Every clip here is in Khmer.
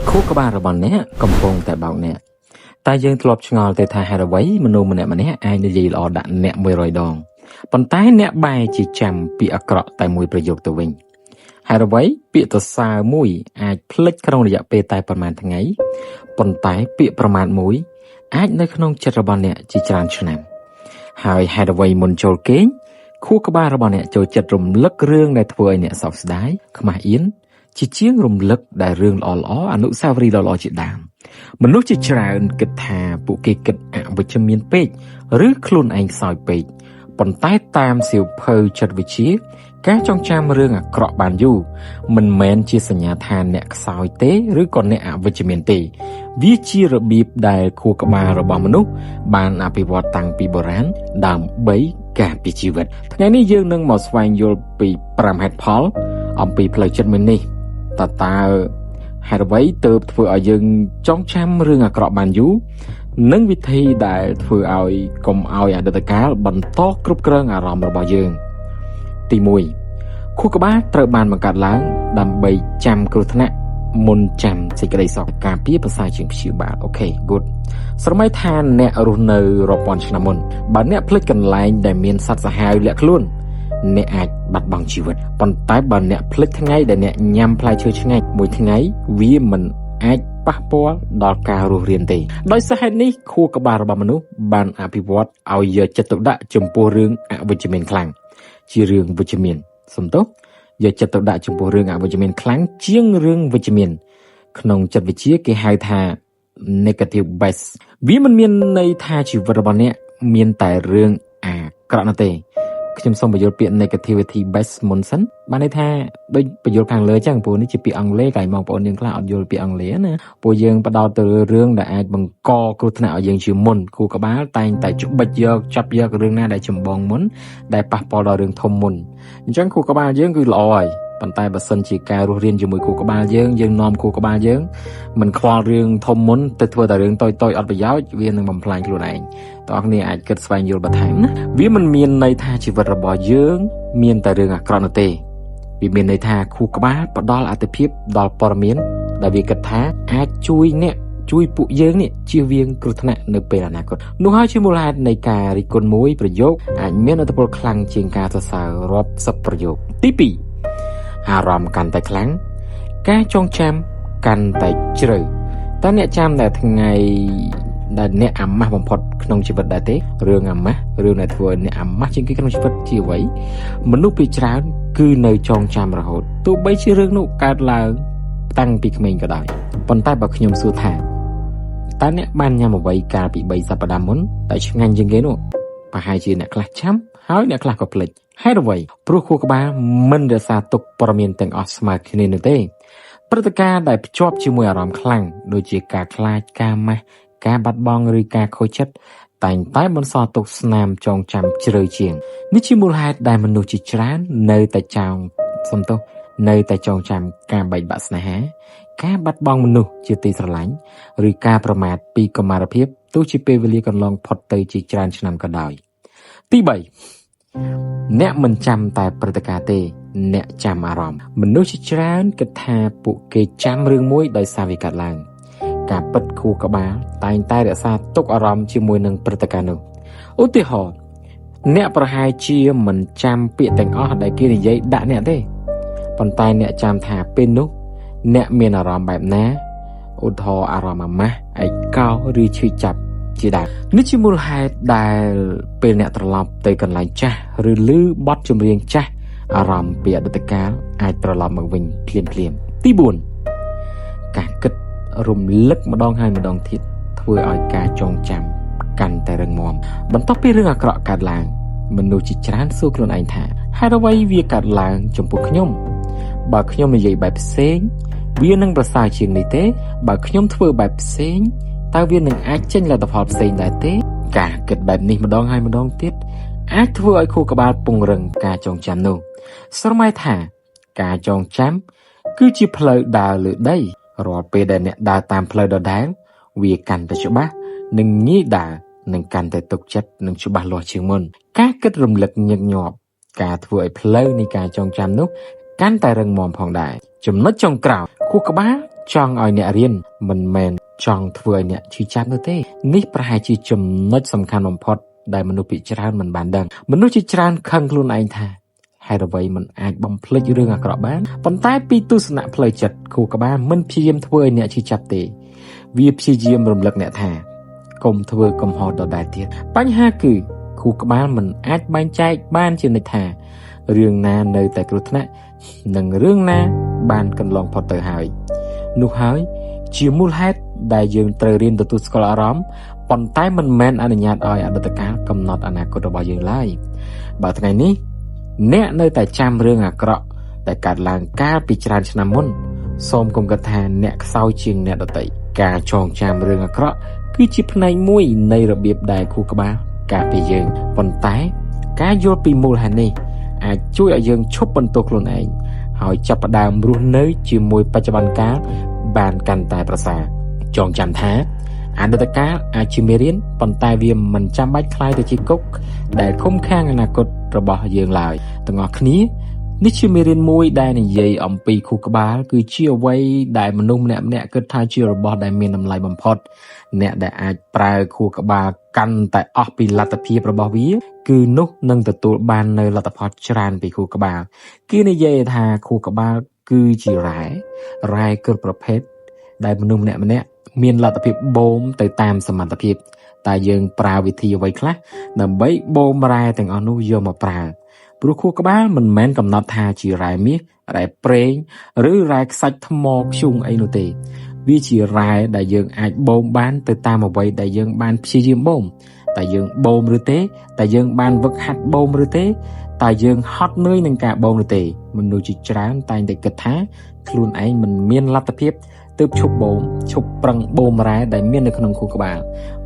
ខួរក្បាលរបស់អ្នកកំពុងតែបោកអ្នកតែយើងធ្លាប់ឆ្ងល់ទៅថាហេតុអ្វីមនុស្សម្នាក់អាចនិយាយល្អដាក់អ្នក100ដងប៉ុន្តែអ្នកបែរជាចាំពាក្យអាក្រក់តែមួយប្រយោគទៅវិញហេតុអ្វីពាក្យសរសើរមួយអាចភ្លេចក្នុងរយៈពេលតែប្រហែលថ្ងៃប៉ុន្តែពាក្យប្រមាថមួយអាចនៅក្នុងចិត្តរបស់អ្នកជាច្រើនឆ្នាំហើយហេតុអ្វីមុនចូលគេងខួរក្បាលរបស់អ្នកចូលចិត្តរំលឹករឿងដែលធ្វើឲ្យអ្នកសោកស្ដាយខ្មាស់អៀនជាជាងរំលឹកដែលរឿងល្អៗអនុស្សាវរីយ៍ល្អៗជាដើមមនុស្សជាច្រើនគិតថាពួកគេគិតអវិជ្ជមានពេកឬខ្លួនឯងខ្សោយពេកប៉ុន្តែតាមសៀវភៅចិត្តវិទ្យាការចងចាំរឿងអាក្រក់បានយូរមិនមែនជាសញ្ញាថាអ្នកខ្សោយទេឬក៏អ្នកអវិជ្ជមានទេវាជារបៀបដែលខួរក្បាលរបស់មនុស្សបានអភិវឌ្ឍតាំងពីបុរាណដើម្បីការពារជីវិតថ្ងៃនេះយើងនឹងមកស្វែងយល់ពី5ហេតុផលអំពីផ្លូវចិត្តមួយនេះតើហេតុអ្វីទើបធ្វើឲ្យយើងចងចាំរឿងអាក្រក់បានយូរនិងវិធីដែលធ្វើឲ្យកុំឲ្យអតីតកាលបន្តគ្រប់គ្រងអារម្មណ៍របស់យើងទី1ខួរក្បាលត្រូវបានបង្កើតឡើងដើម្បីចាំគ្រោះថ្នាក់មុនចាំសេចក្តីសុខការពារប្រសើរជាងព្យាបាលអូខេ good ស្រមៃថាអ្នករស់នៅរាប់ពាន់ឆ្នាំមុនបើអ្នកភ្លេចកន្លែងដែលមានសត្វសាហាវលាក់ខ្លួនអ្នកអាចបាត់បង់ជីវិតប៉ុន្តែបើអ្នកភ្លេចថ្ងៃដែលអ្នកញ៉ាំផ្លែឈើឆ្ងាញ់មួយថ្ងៃវាមិនអាចប៉ះពាល់ដល់ការរស់រានទេដោយសារហេតុនេះខួរក្បាលរបស់មនុស្សបានអភិវឌ្ឍឲ្យយកចិត្តទុកដាក់ចំពោះរឿងអវិជ្ជមានខ្លាំងជារឿងវិជ្ជមានសំទោសយកចិត្តទុកដាក់ចំពោះរឿងអវិជ្ជមានខ្លាំងជាងរឿងវិជ្ជមានក្នុងចិត្តវិទ្យាគេហៅថា negative bias វាមិនមានន័យថាជីវិតរបស់អ្នកមានតែរឿងអាក្រក់នោះទេខ្ញុំសូមបញ្យល់ពាក្យ negativity bias មុនសិនបានន័យថាដូចបញ្យល់ខាងលើចឹងព្រោះនេះជាពាក្យអង់គ្លេសកាយបងប្អូនយើងខ្លះអត់យល់ពាក្យអង់គ្លេសណាពួកយើងបដោតទៅរឿងដែលអាចបង្កគ្រោះថ្នាក់ឲ្យយើងជាមុនខួរក្បាលតែងតែច្បិចយកចាប់យករឿងណាដែលចម្បងមុនដែលប៉ះពាល់ដល់រឿងធំមុនអញ្ចឹងខួរក្បាលយើងគឺល្អហើយប៉ុន្តែបើសិនជាការរស់រានជាមួយខួរក្បាលយើងនាំខួរក្បាលយើងមិនខ្វល់រឿងធំមុនទៅធ្វើតែរឿងតូចៗអត់ប្រយោជន៍វានឹងបំផ្លាញខ្លួនឯងតើអ្នកគ្នាអាចគិតស្វែងយល់បន្ថែមណាវាមិនមានន័យថាជីវិតរបស់យើងមានតែរឿងអាក្រក់នោះទេវាមានន័យថាខួរក្បាលផ្ដល់អត្ថប្រយោជន៍ដល់ព័ត៌មានដែលវាគិតថាអាចជួយពួកយើងនេះជៀសវាងគ្រោះថ្នាក់នៅពេលអនាគតនោះហើយជាមូលហេតុនៃការរិះគន់មួយប្រយោគអាចមានឥទ្ធិពលខ្លាំងជាងការសរសើររាប់សិបប្រយោគទី2អារម្មណ៍កាន់តែខ្លាំងការចងចាំកាន់តែជ្រៅតើអ្នកចាំតែថ្ងៃដែលអ្នកអាម៉ាស់បំផុតក្នុងជីវិតដែរទេរឿងអាម៉ាស់រឿងដែលធ្វើឲ្យអ្នកអាម៉ាស់ជាងគេក្នុងជីវិតជាអ្វីមនុស្សភាគច្រើនគឺនៅចងចាំរហូតទោះបីជារឿងនោះកើតឡើងតាំងពីក្មេងក៏ដោយប៉ុន្តែបើខ្ញុំសួរថាតើអ្នកបានញ៉ាំអ្វីកាលពី3សប្តាហ៍មុនតែឆ្ងាញ់ជាងគេនោះប្រហែលជាអ្នកខ្លះចាំហើយអ្នកខ្លះក៏ភ្លេចហេតុអ្វីព្រោះខួរក្បាលមិនរក្សាទុកព័ត៌មានទាំងអស់ស្មើគ្នានោះទេព្រឹត្តិការណ៍ដែលភ្ជាប់ជាមួយអារម្មណ៍ខ្លាំងដូចជាការខ្លាចការម៉ាស់ការបាត់បង់ឬការខូចចិត្តតែងតែបន្សល់ទុកស្នាមចងចាំជ្រៅជាងនេះជាមូលហេតុដែលមនុស្សជាច្រើននៅតែចងចាំការបែកបាក់ស្នេហាការបាត់បង់មនុស្សជាទីស្រឡាញ់ឬការប្រមាថពីកុមារភាពទោះជាពេលវេលាកន្លងផុតទៅជាច្រើនឆ្នាំក៏ដោយទី3អ្នកមិនចាំតែព្រឹត្តិការណ៍ទេអ្នកចាំអារម្មណ៍មនុស្សជាច្រើនគិតថាពួកគេចាំរឿងមួយដោយសារវាកើតឡើងការពិតខួរក្បាលតែងតែរក្សាទុកអារម្មណ៍ជាមួយនឹងព្រឹត្តិការណ៍នោះឧទាហរណ៍អ្នកប្រហែលជាមិនចាំពាក្យទាំងអស់ដែលគេនិយាយដាក់អ្នកទេប៉ុន្តែអ្នកចាំថាពេលនោះអ្នកមានអារម្មណ៍បែបណាឧទាហរណ៍អារម្មណ៍អាម៉ាស់ឯកោឬឈឺចាប់ជាដើមនេះជាមូលហេតុដែលពេលអ្នកត្រឡប់ទៅកន្លែងចាស់ឬឮបទចម្រៀងចាស់អារម្មណ៍ពីអតីតកាលអាចត្រឡប់មកវិញភ្លាមទី4ការគិតរំលឹកម្ដងហើយម្ដងទៀតធ្វើឲ្យការចងចាំកាន់តែរឹងមាំបន្ទាប់ពីរឿងអាក្រក់កើតឡើងមនុស្សជាច្រើនសួរខ្លួនឯងថាហេតុអ្វីវាកើតឡើងចំពោះខ្ញុំបើខ្ញុំនិយាយបែបផ្សេងវានឹងប្រសើរជាងនេះទេបើខ្ញុំធ្វើបែបផ្សេងតើវានឹងអាចចេញលទ្ធផលផ្សេងដែរទេការគិតបែបនេះម្ដងហើយម្ដងទៀតអាចធ្វើឲ្យខួរក្បាលពង្រឹងការចងចាំនោះស្រមៃថាការចងចាំគឺជាផ្លូវដើរលើដីរាល់ពេលដែលអ្នកដើរតាមផ្លូវដដែលវាកាន់តែច្បាស់និងងាយដើរនឹងកាន់តែទុកចិត្តនិងច្បាស់លាស់ជាងមុនការគិតរំលឹកញឹកញាប់ការធ្វើឲ្យផ្លូវនៃការចងចាំនោះកាន់តែរឹងមាំផងដែរចំណុចចុងក្រោយខួរក្បាល ចង់ឲ្យអ្នករៀនមិនមែនចង់ធ្វើឲ្យអ្នកឈឺចាប់នោះទេនេះប្រហែលជាចំណុចសំខាន់បំផុតដែលមនុស្សភាគច្រើនមិនបានដឹងមនុស្សជាច្រើនខឹងខ្លួនឯងថាហេតុអ្វីមិនអាចបំភ្លេចរឿងអាក្រក់បានប៉ុន្តែពីទស្សនៈផ្លូវចិត្តខួរក្បាលមិនព្យាយាមធ្វើឲ្យអ្នកឈឺចាប់ទេវាព្យាយាមរំលឹកអ្នកថាកុំធ្វើកំហុសដដែលទៀតបញ្ហាគឺខួរក្បាលមិនអាចបែងចែកបានជានិច្ចថារឿងណានៅតែគ្រោះថ្នាក់និងរឿងណាបានកន្លងផុតទៅហើយនោះហើយជាមូលហេតុដែលយើងត្រូវរៀនទទួលស្គាល់អារម្មណ៍ប៉ុន្តែមិនមែនអនុញ្ញាតឲ្យអតីតកាលកំណត់អនាគតរបស់យើងឡើយបើថ្ងៃនេះអ្នកនៅតែចាំរឿងអាក្រក់ដែលកើតឡើងកាលពីច្រើនឆ្នាំមុនសូមកុំគិតថាអ្នកខ្សោយជាងអ្នកដទៃការចងចាំរឿងអាក្រក់គឺជាផ្នែកមួយនៃរបៀបដែលខួរក្បាលការពារយើងប៉ុន្តែការយល់ពីមូលហេតុនេះអាចជួយឲ្យយើងឈប់បន្ទោសខ្លួនឯងហើយចាប់ផ្ដើមរស់នៅជាមួយបច្ចុប្បន្នកាលបានកាន់តែប្រសើរចងចាំថាអតីតកាលអាចជាមេរៀនប៉ុន្តែវាមិនចាំបាច់คล้ายទៅជាគុកដែលឃុំឃាំងអនាគតរបស់យើងឡើយទាំងអស់គ្នានេះជាមេរៀនមួយដែលនិយាយអំពីខួរក្បាលគឺជាអ្វីដែលមនុស្សម្នាក់ៗគិតថាជារបស់ដែលមានតម្លៃបំផុតអ្នកដែលអាចប្រើខួរក្បាលកាន់តែអស់ពីលទ្ធភាពរបស់វាគឺនោះនឹងទទួលបាននៅលទ្ធផលច្រើនពីខួរក្បាលគេនិយាយថាខួរក្បាលគឺជារ៉ែគ្រប់ប្រភេទដែលមនុស្សម្នាក់ៗមានលទ្ធភាពបូមទៅតាមសមត្ថភាពតែយើងប្រើវិធីអ្វីខ្លះដើម្បីបូមរ៉ែទាំងអស់នោះយកមកប្រើព្រោះខួរក្បាលមិនមែនកំណត់ថាជារ៉ែមាសរ៉ែប្រេងឬរ៉ែខ្សាច់ថ្មធ្យូងអីនោះទេវាជារ៉ែដែលយើងអាចបូមបានទៅតាមអ្វីដែលយើងបានព្យាយាមបូមតែយើងបូមឬទេតែយើងបានវឹកហាត់បូមឬទេតែយើងហត់នឿយនឹងការបូមឬទេមនុស្សជាច្រើនតែងតែគិតថាខ្លួនឯងមិនមានលទ្ធភាពទើបឈប់ប្រឹងបូមរ៉ែដែលមាននៅក្នុងខួរក្បាល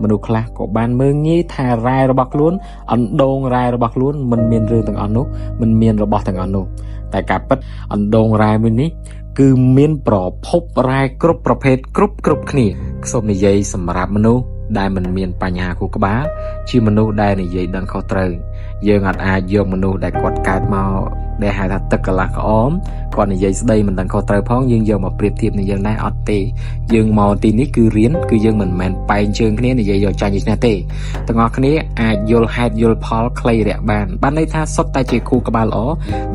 មនុស្សខ្លះក៏បានមើលងាយថារ៉ែរបស់ខ្លួនអណ្ដូងរ៉ែរបស់ខ្លួនមិនមានរឿងទាំងអស់នោះមិនមានរបស់ទាំងអស់នោះតែការពិតអណ្ដូងរ៉ែមួយនេះគឺមានប្រភពរ៉ែគ្រប់ប្រភេទគ្រប់គ្នាសូមនិយាយសម្រាប់មនុស្សដែលមិនមានបញ្ហាខួរក្បាលជាមនុស្សដែលនិយាយដឹងខុសត្រូវយើងអាចយកមនុស្សដែលគាត់កើតមកដែលហៅថាទឹកកន្លះក្អមគាត់និយាយស្ដីមិនដឹងខុសត្រូវផងយើងយកមកប្រៀបធៀបនឹងយើងដែរអត់ទេយើងមកទីនេះគឺរៀនគឺយើងមិនមែនបែងជើងគ្នានិយាយយកចាញ់នេះទេទាំងអស់គ្នាអាចយល់ហេតុយល់ផលខ្លីរយៈបានន័យថាសុទ្ធតែជាខួរក្បាលល្អ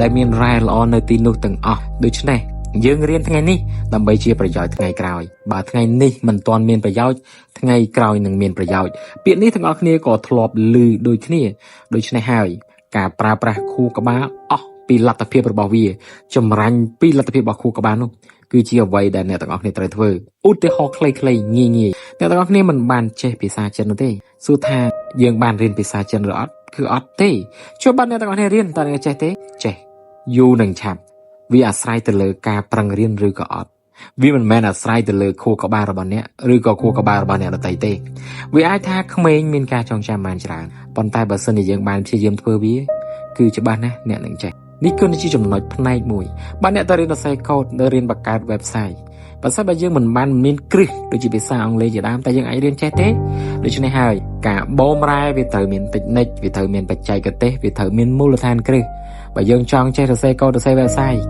ដែលមានរ៉ែល្អនៅទីនោះទាំងអស់ដូច្នេះយើងរៀនថ្ងៃនេះដើម្បីជាប្រយោជន៍ថ្ងៃក្រោយបើថ្ងៃនេះមិនទាន់មានប្រយោជន៍ថ្ងៃក្រោយនឹងមានប្រយោជន៍ពាក្យនេះទាំងអស់គ្នាក៏ធ្លាប់ឮដូចគ្នាដូច្នេះហើយការប្រើប្រាស់ខួរក្បាលអស់ពីលទ្ធភាពរបស់វាចម្រាញ់ពីលទ្ធភាពរបស់ខួរក្បាលនោះគឺជាអ្វីដែលអ្នកទាំងអស់គ្នាត្រូវធ្វើឧទាហរណ៍ខ្លីៗងាយអ្នកទាំងអស់គ្នាមិនបានចេះភាសាចិននោះទេសួរថាយើងបានរៀនភាសាចិនឬអត់គឺអត់ទេចុះបើអ្នកទាំងអស់គ្នារៀនតើអ្នកចេះទេចេះយូរនឹងឆាប់វាអាស្រ័យទៅលើការប្រឹងរៀនឬក៏អត់វាមិនមែនអាស្រ័យទៅលើខួរក្បាលរបស់អ្នកឬក៏ខួរក្បាលរបស់អ្នកដទៃទេវាអាចថាក្មេងមានការចងចាំបានច្រើនប៉ុន្តែបើសិនជាយើងបានព្យាយាមធ្វើវាគឺច្បាស់ណាស់អ្នកនឹងចេះនេះគឺជាចំណុចផ្នែកមួយបើអ្នកទៅរៀនសរសេរកូដទៅរៀនបង្កើត website បើសិនបើយើងមិនបានមានគ្រឹះដូចជាភាសាអង់គ្លេសជាដើមតែយើងអាចរៀនចេះទេដូច្នេះហើយការបូមរ៉ែវាត្រូវមានតិចនិចវាត្រូវមានបច្ចេកទេសវាត្រូវមានមូលដ្ឋានគ្រឹះបើយើងចង់ចេះសរសេរកូដសរសេរ website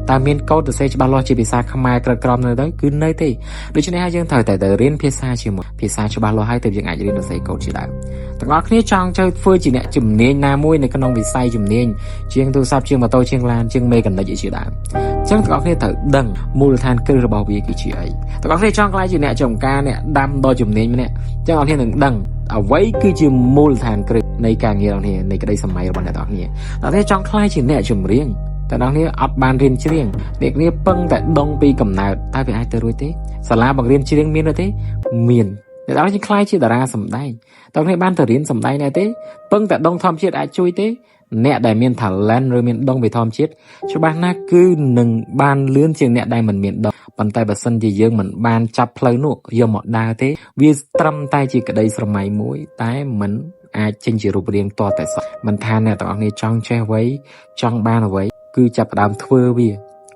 តែមានកូដសរសេរច្បាស់លាស់ជាភាសាខ្មែរក្រឹតក្រមនៅទៅគឺនៅទេដូច្នេះហើយយើងត្រូវតែរៀនភាសាជាមួយភាសាច្បាស់លាស់ហើយទើបយើងអាចរៀនសរសេរកូដជាដើមទាំងអស់គ្នាចង់ទៅធ្វើជាអ្នកជំនាញណាមួយនៅក្នុងវិស័យជំនាញជាងទូរស័ព្ទជាងម៉ូតូជាងឡានជាងមេកានិកជាដើមអញ្ចឹងទាំងអស់គ្នាត្រូវដឹងមូលដ្ឋានគ្រឹះរបស់វាគឺជាអីទាំងអស់គ្នាចង់ក្លាយជាអ្នកចំការអ្នកដាំដ៏ជំនាញម្នាក់អញ្ចឹងអស់គ្នានឹងដឹងអ្វីគឺជាមូលដ្ឋានគ្រឹះនៃការងាររបស់អ្នកនៃក្តីសម័យរបស់អ្នកទាំងអស់គ្នាតែចង់ក្លាយជាអ្នកចម្រៀងតែអ្នកគ្នាអត់បានរៀនច្រៀងអ្នកគ្នាពឹងតែដងពីកំណើតតែវាអាចទៅរួចទេសាលាបង្រៀនច្រៀងមានទេមានអ្នកទាំងគ្នាខ្លាយជាតារាសម្ដែងតើគ្នាបានទៅរៀនសម្ដែងដែរទេពឹងតែដងធម្មជាតិអាចជួយទេអ្នកដែលមាន talent ឬមានដងពីធម្មជាតិច្បាស់ណាស់គឺនឹងបានលឿនជាងអ្នកដែលមិនមានដងប៉ុន្តែបើសិនជាយើងមិនបានចាប់ផ្លូវនោះយកមកដើរទេវាត្រឹមតែជាក្តីស្រមៃមួយតែមិនអាចចេញជារូបរាងទាល់តែសោះមិនថាអ្នកទាំងអស់គ្នាចង់ចេះអ្វីចង់បានអ្វីគឺចាប់ផ្ដើមធ្វើវា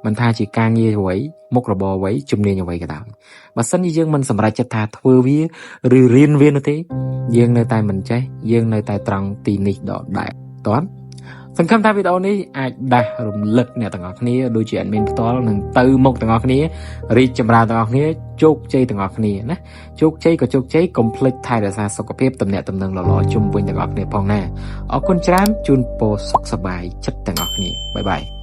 មិនថាជាការងារអ្វីមុខរបរអ្វីជំនាញអ្វីក៏ដោយបើសិនជាយើងមិនសម្រេចចិត្តថាធ្វើវាឬរៀនវានោះទេយើងនៅតែមិនចេះយើងនៅតែត្រង់ទីនេះដដែលតើ សង្ឃឹមថាវីដេអូនេះអាចដាស់រំលឹកអ្នកទាំងអស់គ្នាដូចជា admin ផ្ទាល់នឹងទៅមុខទាំងអស់គ្នារីកចម្រើនទាំងអស់គ្នាជោគជ័យទាំងអស់គ្នាណាជោគជ័យក៏ជោគជ័យកុំភ្លេចថែរក្សាសុខភាពទំនាក់ទំនងល្អៗជុំវិញទាំងអស់គ្នាផងណាអរគុណច្រើនជូនពរសុខសប្បាយចិត្តទាំងអស់គ្នាបាយបាយ